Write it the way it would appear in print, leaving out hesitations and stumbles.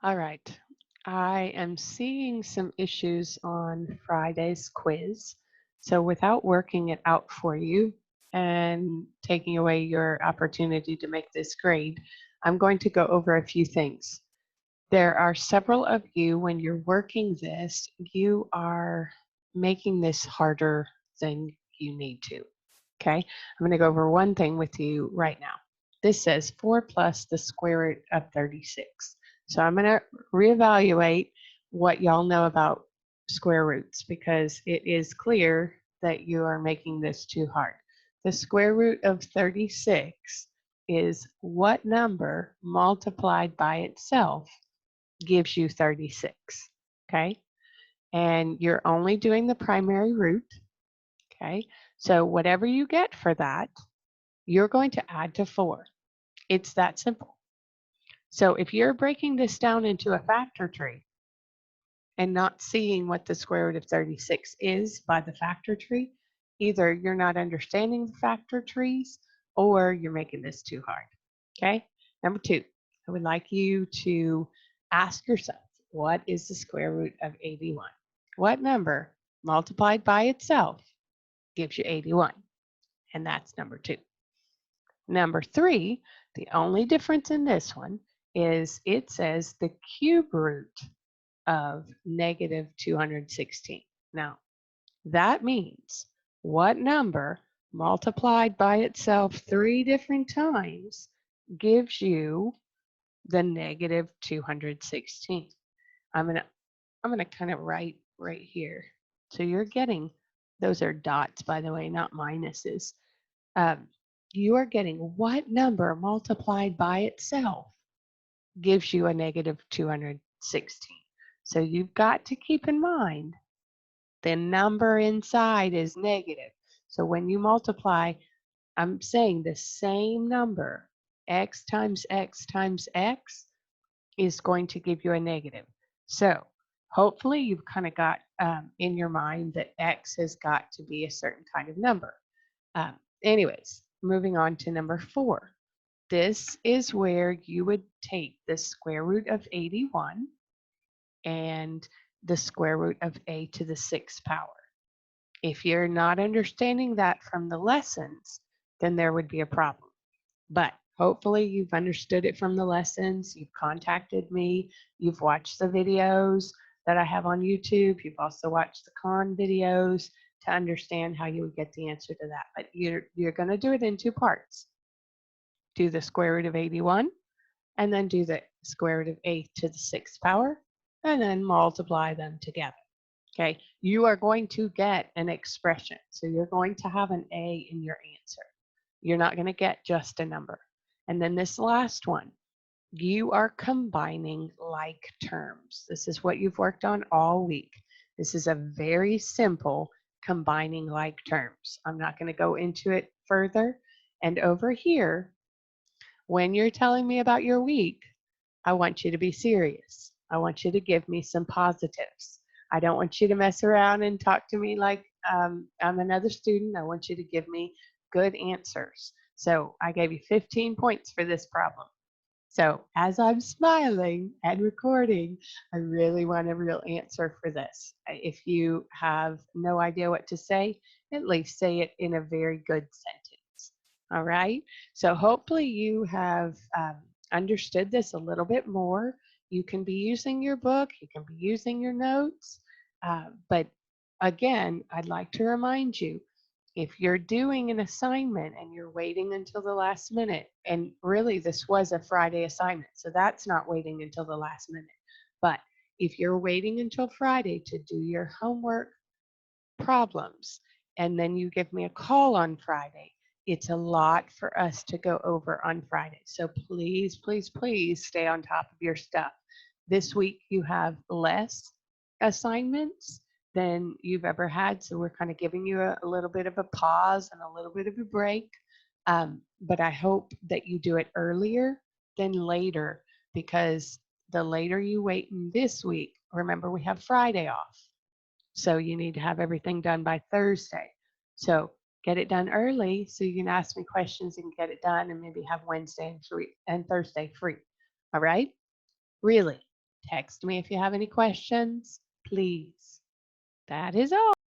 All right. I am seeing some issues on Friday's quiz. So, without working it out for you and taking away your opportunity to make this grade, I'm going to go over a few things. There are several of you, when you're working this, you are making this harder than you need to. Okay. I'm going to go over one thing with you right now. This says 4 plus the square root of 36. So I'm going to reevaluate what y'all know about square roots because it is clear that you are making this too hard. The square root of 36 is what number multiplied by itself gives you 36. Okay. And you're only doing the primary root. Okay. So whatever you get for that, you're going to add to 4. It's that simple. So if you're breaking this down into a factor tree and not seeing what the square root of 36 is by the factor tree, either you're not understanding the factor trees or you're making this too hard. Okay. Number 2, I would like you to ask yourself, what is the square root of 81? What number multiplied by itself gives you 81? And that's number 2. Number 3, the only difference in this one is it says the cube root of negative 216. Now, that means what number multiplied by itself 3 different times gives you the negative 216. I'm going to I'm going to kind of write right here. So you're getting, those are dots, by the way, not minuses. Um, you are getting what number multiplied by itself gives you a negative 216. So you've got to keep in mind the number inside is negative. So when you multiply, I'm saying the same number, x times x times x, is going to give you a negative. So hopefully you've kind of got in your mind that x has got to be a certain kind of number. Anyways, moving on to number 4. This is where you would take the square root of 81 and the square root of a to the 6th power. If you're not understanding that from the lessons, then there would be a problem. But hopefully you've understood it from the lessons. You've contacted me. You've watched the videos that I have on YouTube. You've also watched the con videos to understand how you would get the answer to that. But you're going to do it in 2 parts. Do the square root of 81 and then do the square root of a to the 6th power and then multiply them together. Okay, you are going to get an expression. So you're going to have an A in your answer. You're not going to get just a number. And then this last one, you are combining like terms. This is what you've worked on all week. This is a very simple combining like terms. I'm not going to go into it further. And over here, when you're telling me about your week, I want you to be serious. I want you to give me some positives. I don't want you to mess around and talk to me like I'm another student. I want you to give me good answers. So I gave you 15 points for this problem. So as I'm smiling and recording, I really want a real answer for this. If you have no idea what to say, at least say it in a very good sentence. All right. So hopefully you have understood this a little bit more. You can be using your book, you can be using your notes. But again, I'd like to remind you, if you're doing an assignment and you're waiting until the last minute, and really this was a Friday assignment, so that's not waiting until the last minute. But if you're waiting until Friday to do your homework problems, and then you give me a call on Friday, it's a lot for us to go over on Friday. So please, please, please stay on top of your stuff. This week you have less assignments than you've ever had. So we're kind of giving you a little bit of a pause and a little bit of a break. But I hope that you do it earlier than later because the later you wait in this week, remember we have Friday off. So you need to have everything done by Thursday. So get it done early so you can ask me questions and get it done and maybe have Wednesday and Thursday free. All right? Really. Text me if you have any questions, please. That is all.